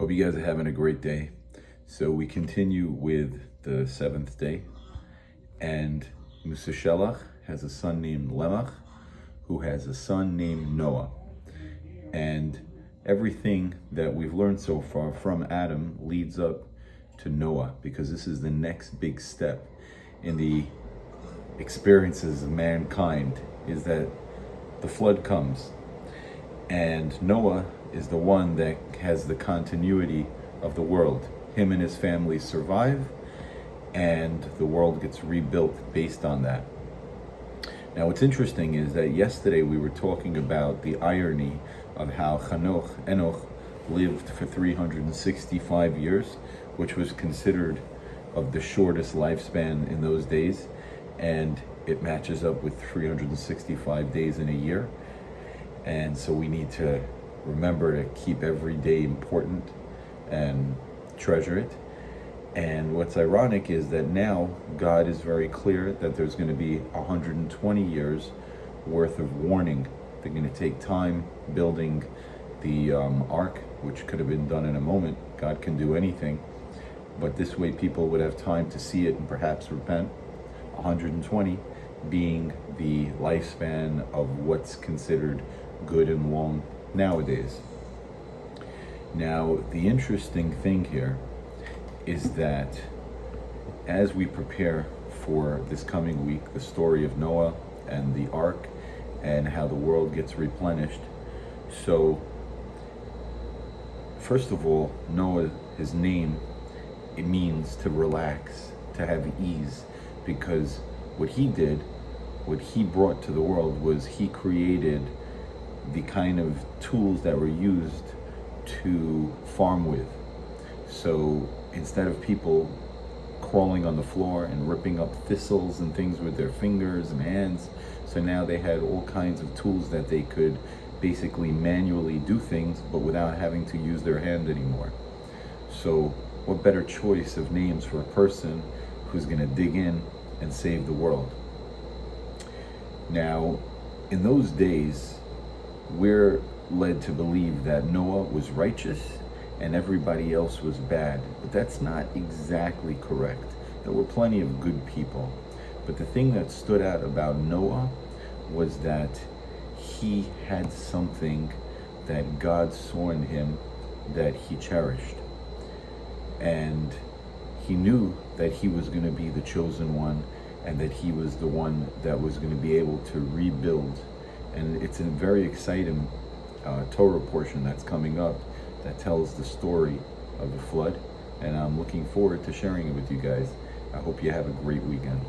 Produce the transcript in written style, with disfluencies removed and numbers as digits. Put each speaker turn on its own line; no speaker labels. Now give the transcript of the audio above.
Hope you guys are having a great day. So we continue with the seventh day, and Methuselah has a son named Lamech, who has a son named Noah. And everything that we've learned so far from Adam leads up to Noah, because this is the next big step in the experiences of mankind, is that the flood comes. And Noah is the one that has the continuity of the world. Him and his family survive, and the world gets rebuilt based on that. Now, what's interesting is that yesterday we were talking about the irony of how Enoch lived for 365 years, which was considered of the shortest lifespan in those days, and it matches up with 365 days in a year. And so we need to remember to keep every day important and treasure it. And what's ironic is that now God is very clear that there's going to be 120 years worth of warning. They're going to take time building the ark, which could have been done in a moment. God can do anything, but this way people would have time to see it and perhaps repent. 120 being the lifespan of what's considered good and long nowadays. Now, the interesting thing here is that as we prepare for this coming week, the story of Noah and the ark and how the world gets replenished. So, first of all, Noah, his name, it means to relax, to have ease, because what he did, what he brought to the world was he created the kind of tools that were used to farm with. So instead of people crawling on the floor and ripping up thistles and things with their fingers and hands, so now they had all kinds of tools that they could basically manually do things, but without having to use their hand anymore. So what better choice of names for a person who's going to dig in and save the world? Now, in those days, we're led to believe that Noah was righteous and everybody else was bad, but that's not exactly correct. There were plenty of good people, but the thing that stood out about Noah was that he had something that God saw in him that he cherished, and he knew that he was going to be the chosen one, and that he was the one that was going to be able to rebuild. And it's a very exciting Torah portion that's coming up that tells the story of the flood. And I'm looking forward to sharing it with you guys. I hope you have a great weekend.